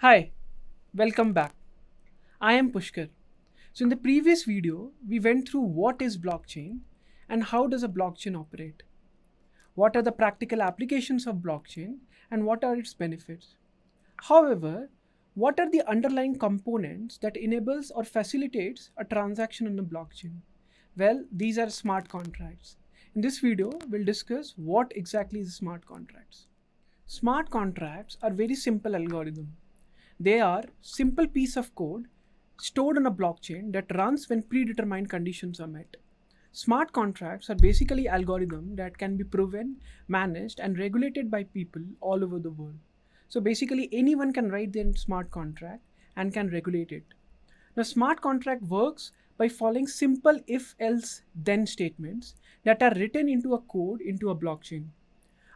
Hi, welcome back. I am Pushkar. So in the previous video, we went through what is blockchain and how does a blockchain operate. What are the practical applications of blockchain and what are its benefits? However, what are the underlying components that enables or facilitates a transaction on the blockchain? Well, these are smart contracts. In this video, we'll discuss what exactly is smart contracts. Smart contracts are very simple algorithm. They are simple piece of code stored on a blockchain that runs when predetermined conditions are met. Smart contracts are basically algorithms that can be proven, managed, and regulated by people all over the world. So basically, anyone can write their smart contract and can regulate it. Now, smart contract works by following simple if else then statements that are written into a code into a blockchain.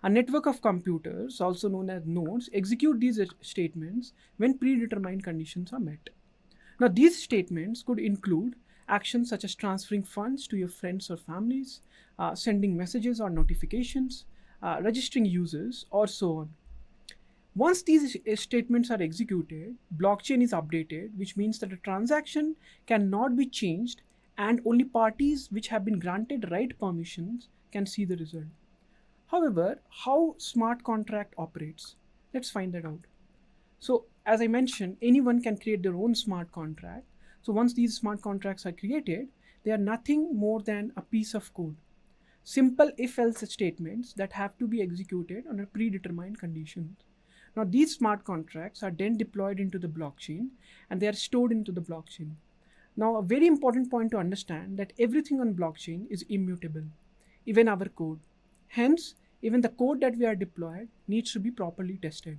A network of computers, also known as nodes, execute these statements when predetermined conditions are met. Now, these statements could include actions such as transferring funds to your friends or families, sending messages or notifications, registering users, or so on. Once these statements are executed, blockchain is updated, which means that a transaction cannot be changed and only parties which have been granted right permissions can see the result. However, how smart contract operates? Let's find that out. So, as I mentioned, anyone can create their own smart contract. So, once these smart contracts are created, they are nothing more than a piece of code. Simple if else statements that have to be executed under predetermined conditions. Now, these smart contracts are then deployed into the blockchain and they are stored into the blockchain. Now, a very important point to understand that everything on blockchain is immutable, even our code. Hence, even the code that we are deployed needs to be properly tested.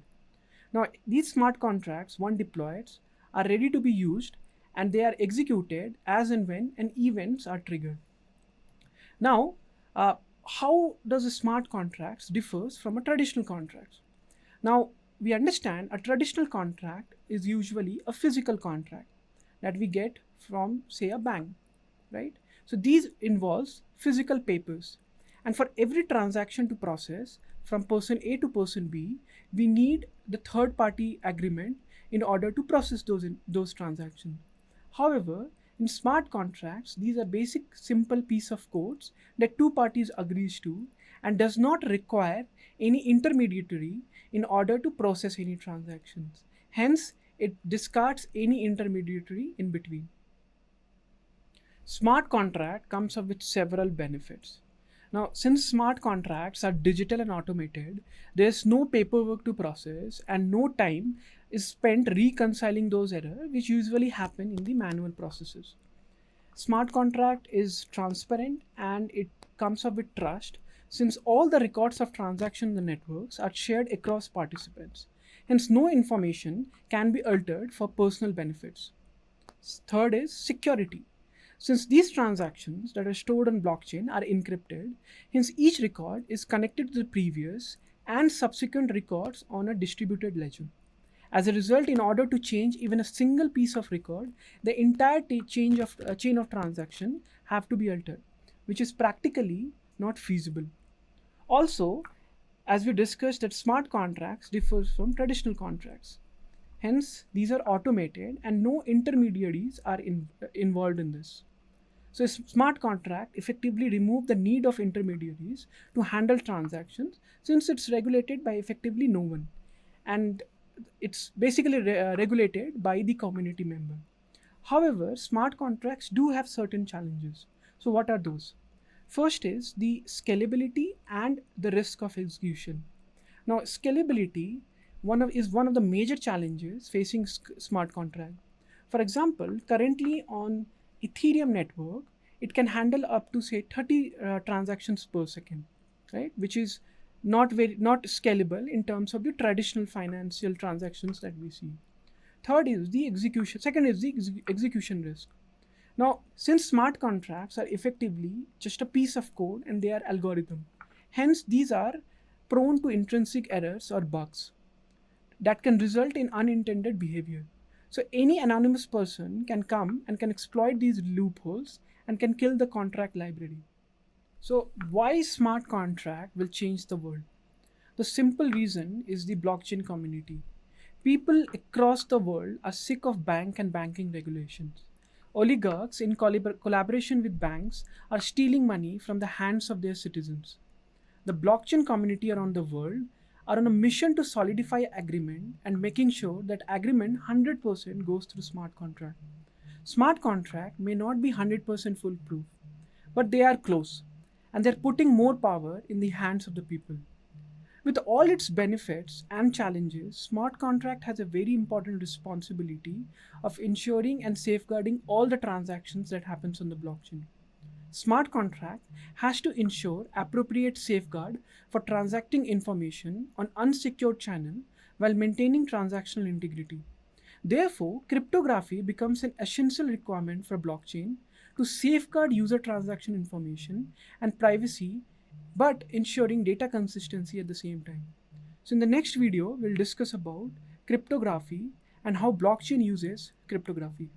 Now, these smart contracts, once deployed, are ready to be used and they are executed as and when an events are triggered. Now, how does a smart contracts differs from a traditional contract? Now, we understand a traditional contract is usually a physical contract that we get from, say, a bank, right? So these involves physical papers. And for every transaction to process from person A to person B, we need the third party agreement in order to process those transactions. However, in smart contracts, these are basic simple piece of codes that two parties agrees to and does not require any intermediary in order to process any transactions. Hence, it discards any intermediary in between. Smart contract comes up with several benefits. Now, since smart contracts are digital and automated, there's no paperwork to process and no time is spent reconciling those errors which usually happen in the manual processes. Smart contract is transparent and it comes up with trust since all the records of transactions in the networks are shared across participants. Hence, no information can be altered for personal benefits. Third is security. Since these transactions that are stored on blockchain are encrypted, hence each record is connected to the previous and subsequent records on a distributed ledger. As a result, in order to change even a single piece of record, the entire chain of transaction have to be altered, which is practically not feasible. Also, as we discussed, that smart contracts differs from traditional contracts. Hence, these are automated and no intermediaries are involved in this. So a smart contract effectively remove the need of intermediaries to handle transactions since it's regulated by effectively no one. And it's basically regulated by the community member. However, smart contracts do have certain challenges. So what are those? First is the scalability and the risk of execution. Now, scalability is one of the major challenges facing smart contract. For example, currently on Ethereum network, it can handle up to say 30 transactions per second, right? Which is not scalable in terms of the traditional financial transactions that we see. Third is the execution. Second is the execution risk. Now, since smart contracts are effectively just a piece of code and they are algorithm, hence these are prone to intrinsic errors or bugs that can result in unintended behavior. So any anonymous person can come and can exploit these loopholes and can kill the contract library. So why smart contract will change the world? The simple reason is the blockchain community. People across the world are sick of bank and banking regulations. Oligarchs, in collaboration with banks, are stealing money from the hands of their citizens. The blockchain community around the world are on a mission to solidify agreement and making sure that agreement 100% goes through smart contract. Smart contract may not be 100% foolproof, but they are close, and they're putting more power in the hands of the people. With all its benefits and challenges, smart contract has a very important responsibility of ensuring and safeguarding all the transactions that happens on the blockchain. Smart contract has to ensure appropriate safeguard for transacting information on unsecured channel while maintaining transactional integrity. Therefore, cryptography becomes an essential requirement for blockchain to safeguard user transaction information and privacy, but ensuring data consistency at the same time. So in the next video, we'll discuss about cryptography and how blockchain uses cryptography.